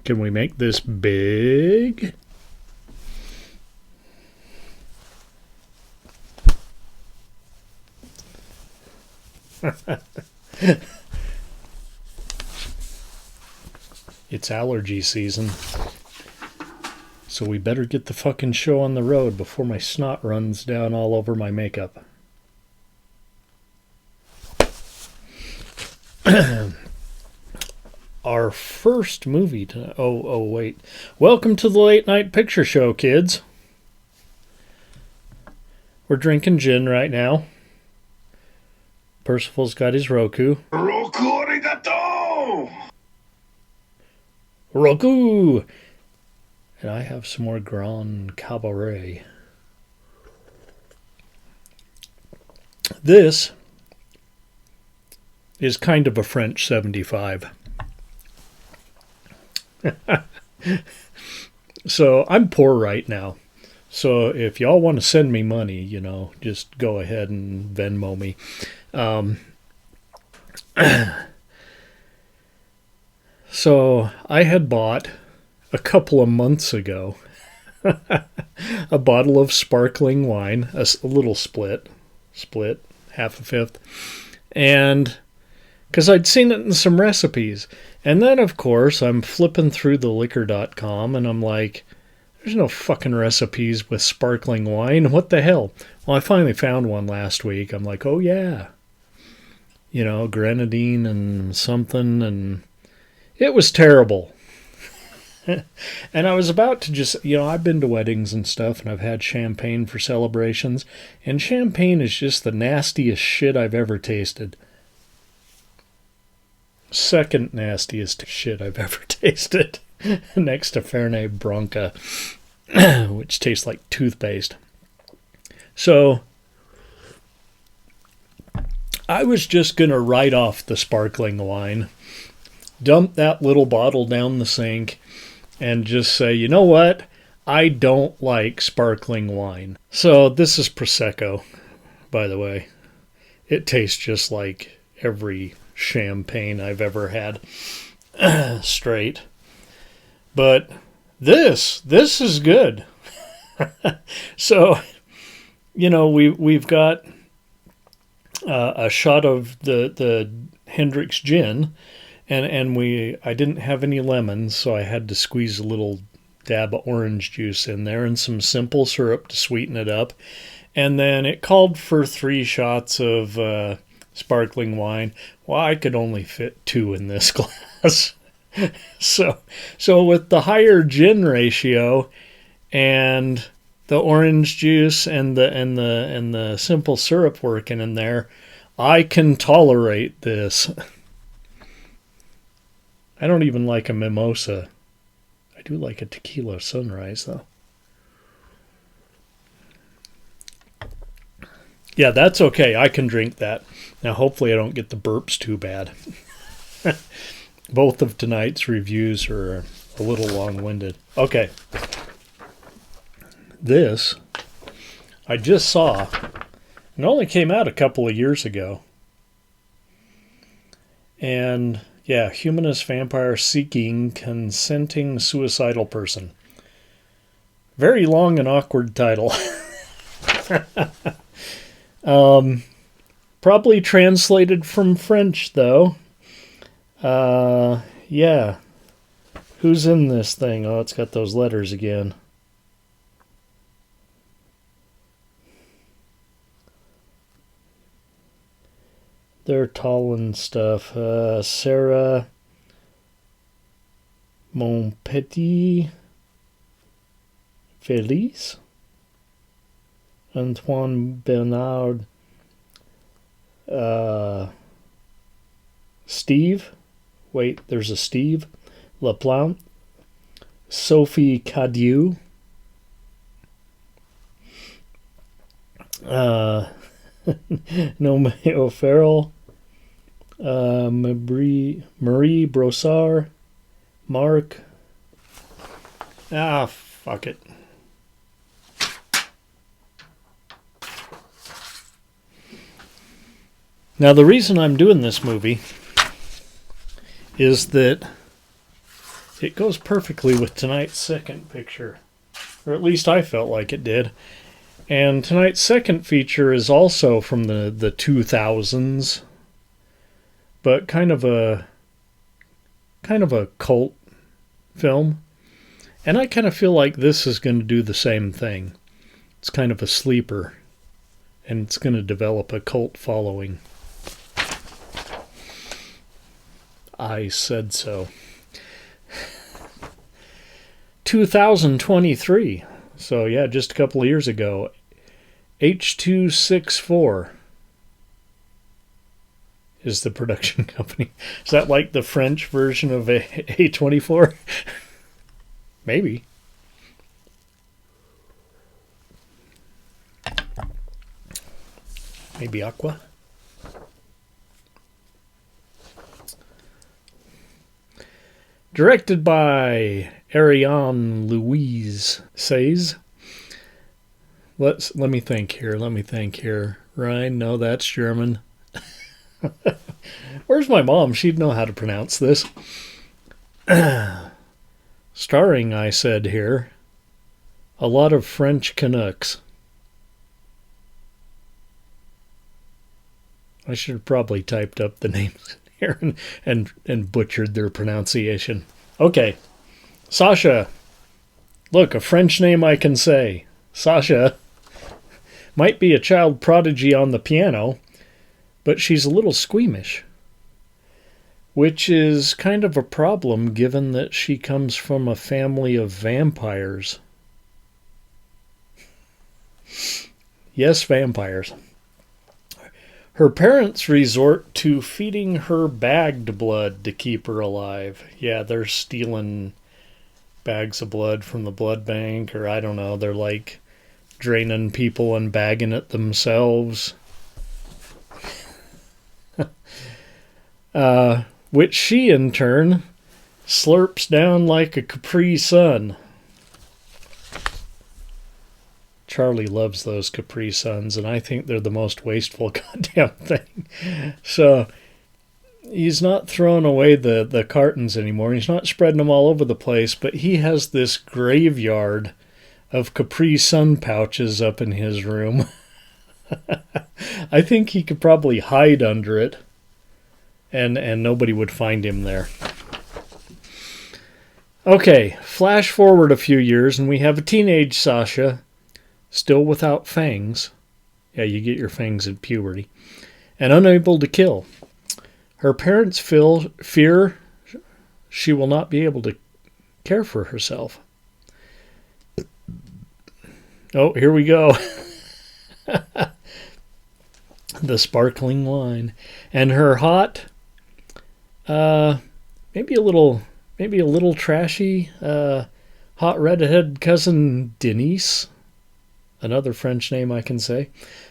Can we make this big? It's allergy season. So we better get the fucking show on the road before my snot runs down all over my makeup. Our first movie tonight. Oh, wait. Welcome to the Late Night Picture Show, kids. We're drinking gin right now. Percival's got his Roku. Roku arigato! Roku! And I have some more Grand Cabaret. This is kind of a French 75. So I'm poor right now. So if y'all want to send me money, just go ahead and Venmo me. So I had bought a couple of months ago a bottle of sparkling wine, a little split, half a fifth, and because I'd seen it in some recipes. And then, of course, I'm flipping through the liquor.com and I'm like, there's no fucking recipes with sparkling wine. What the hell? Well, I finally found one last week. I'm like, oh yeah. Grenadine and something, and it was terrible. And I was about to just, I've been to weddings and stuff, and I've had champagne for celebrations, and champagne is just the nastiest shit I've ever tasted. Second nastiest shit I've ever tasted, next to Fernet Branca, which tastes like toothpaste. So I was just going to write off the sparkling wine, dump that little bottle down the sink, and just say, you know what? I don't like sparkling wine. So this is Prosecco, by the way. It tastes just like every champagne I've ever had straight. But this is good. So, we've got a shot of the Hendrick's gin, and I didn't have any lemons, so I had to squeeze a little dab of orange juice in there and some simple syrup to sweeten it up. And then it called for 3 shots of sparkling wine. Well, I could only fit 2 in this glass. So with the higher gin ratio and the orange juice and the simple syrup working in there, I can tolerate this. I don't even like a mimosa. I do like a tequila sunrise, though. Yeah, that's okay. I can drink that. Now, hopefully I don't get the burps too bad. Both of tonight's reviews are a little long-winded. Okay. This, I just saw. It only came out a couple of years ago. And, yeah, Humanist vampire seeking consenting suicidal person. Very long and awkward title. Probably translated from French, though. Yeah. Who's in this thing? Oh, it's got those letters again. They're tall and stuff. Sarah Monpetit Felice. Antoine Bernard. Steve. Wait, there's a Steve. Laplante. Sophie Cadieu. Noé O'Farrell. Marie Brossard. Mark. Fuck it. Now, the reason I'm doing this movie is that It goes perfectly with tonight's second picture. Or at least I felt like it did. And tonight's second feature is also from the 2000s. But kind of a cult film. And I kind of feel like this is going to do the same thing. It's kind of a sleeper. And it's going to develop a cult following. I said so. 2023. So yeah, just a couple of years ago. H264 is the production company. Is that like the French version of A24? Maybe. Maybe Aqua. Directed by Ariane Louise Says. Let me think here. Ryan, no, that's German. Where's my mom? She'd know how to pronounce this. Starring, I said here, a lot of French Canucks. I should have probably typed up the names here and butchered their pronunciation. Okay. Sasha. Look, a French name I can say. Sasha might be a child prodigy on the piano, but she's a little squeamish, which is kind of a problem given that she comes from a family of vampires. Yes, vampires. Her parents resort to feeding her bagged blood to keep her alive. Yeah, they're stealing bags of blood from the blood bank, or I don't know, they're like draining people and bagging it themselves. Which she, in turn, slurps down like a Capri Sun. Charlie loves those Capri Suns, and I think they're the most wasteful goddamn thing. So he's not throwing away the cartons anymore. He's not spreading them all over the place, but he has this graveyard of Capri Sun pouches up in his room. I think he could probably hide under it, and nobody would find him there. Okay, flash forward a few years, and we have a teenage Sasha, still without fangs. Yeah, you get your fangs in puberty. And unable to kill. Her parents fear she will not be able to care for herself. Oh, here we go. The sparkling wine. And her hot, maybe a little trashy, hot redhead cousin Denise, another French name I can say,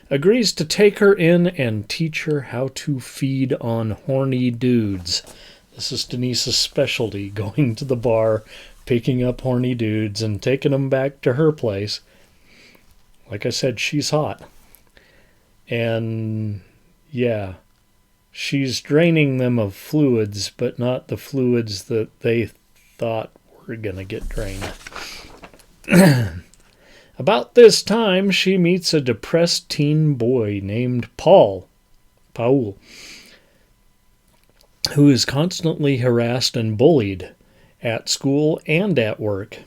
agrees to take her in and teach her how to feed on horny dudes. This is Denise's specialty, going to the bar, picking up horny dudes and taking them back to her place. Like I said, she's hot. And yeah, she's draining them of fluids, but not the fluids that they thought were going to get drained. About this time, she meets a depressed teen boy named Paul, who is constantly harassed and bullied at school and at work.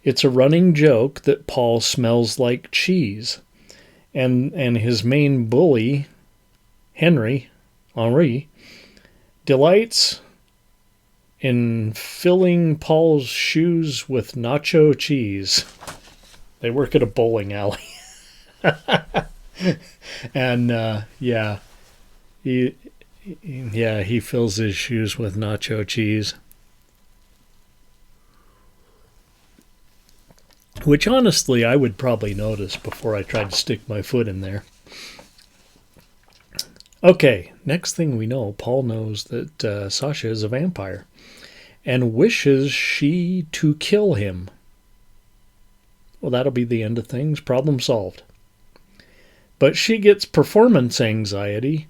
It's a running joke that Paul smells like cheese, and his main bully, Henry, delights in filling Paul's shoes with nacho cheese. They work at a bowling alley. And, he fills his shoes with nacho cheese. Which, honestly, I would probably notice before I tried to stick my foot in there. Okay, next thing we know, Paul knows that Sasha is a vampire and wishes she to kill him. Well, that'll be the end of things. Problem solved. But she gets performance anxiety,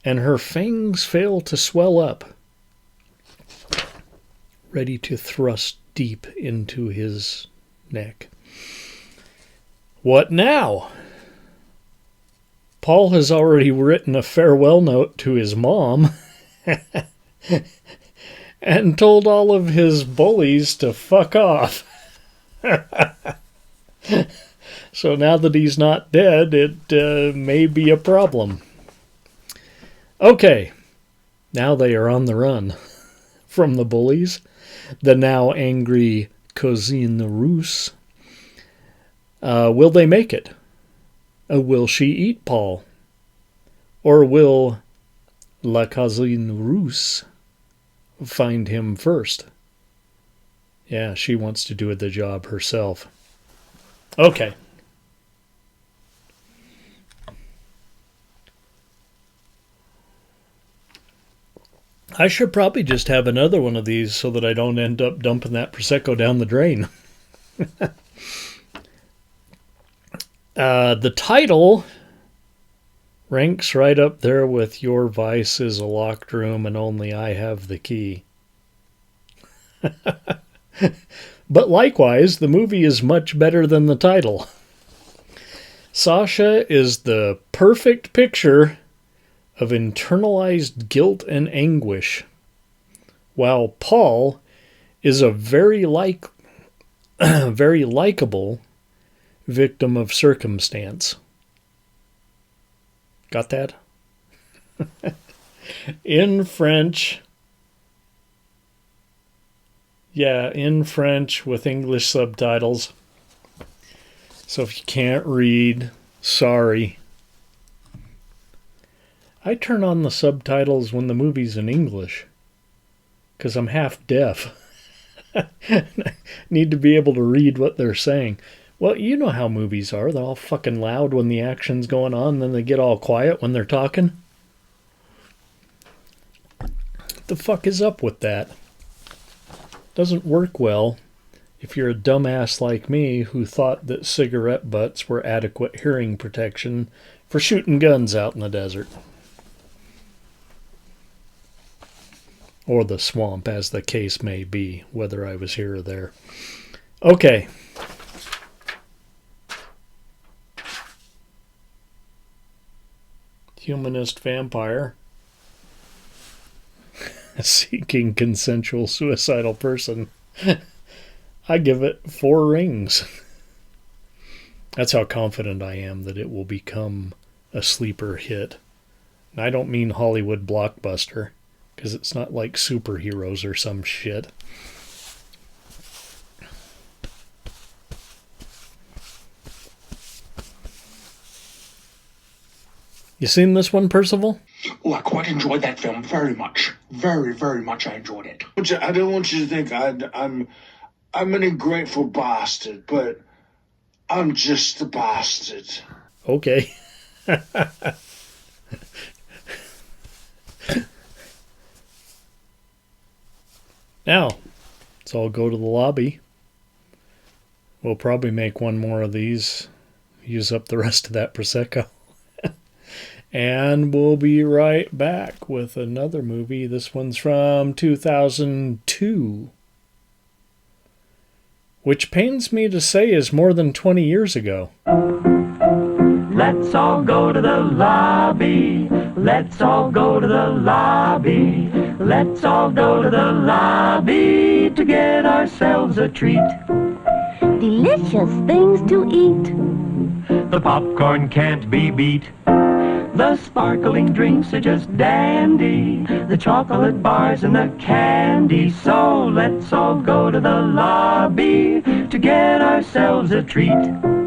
and her fangs fail to swell up. ready to thrust deep into his neck. What now? Paul has already written a farewell note to his mom and told all of his bullies to fuck off. So now that he's not dead, it may be a problem. Okay, now they are on the run from the bullies, the now angry cousine Russe. Will they make it? Will she eat Paul? Or will la cousine Russe find him first? Yeah, she wants to do the job herself. Okay. I should probably just have another one of these so that I don't end up dumping that Prosecco down the drain. The title ranks right up there with Your Vice is a Locked Room and Only I Have the Key. But likewise, the movie is much better than the title. Sasha is the perfect picture of internalized guilt and anguish, while Paul is a very likable victim of circumstance. Got that? In French. Yeah, in French with English subtitles. So if you can't read, sorry. I turn on the subtitles when the movie's in English, because I'm half deaf. Need to be able to read what they're saying. Well, you know how movies are. They're all fucking loud when the action's going on, then they get all quiet when they're talking. What the fuck is up with that? Doesn't work well if you're a dumbass like me who thought that cigarette butts were adequate hearing protection for shooting guns out in the desert. Or the swamp, as the case may be, whether I was here or there. Okay. Humanist vampire. Seeking consensual suicidal person. I give it 4 rings. That's how confident I am that it will become a sleeper hit. And I don't mean Hollywood blockbuster, because it's not like superheroes or some shit. You seen this one, Percival? Oh, I quite enjoyed that film very much. Very, very much I enjoyed it. I don't want you to think I'm an ungrateful bastard, but I'm just a bastard. Okay. Now, let's all go to the lobby. We'll probably make one more of these. Use up the rest of that Prosecco. And we'll be right back with another movie. This one's from 2002. Which pains me to say is more than 20 years ago. Let's all go to the lobby. Let's all go to the lobby. Let's all go to the lobby to get ourselves a treat. Delicious things to eat. The popcorn can't be beat. The sparkling drinks are just dandy. The chocolate bars and the candy. So let's all go to the lobby to get ourselves a treat.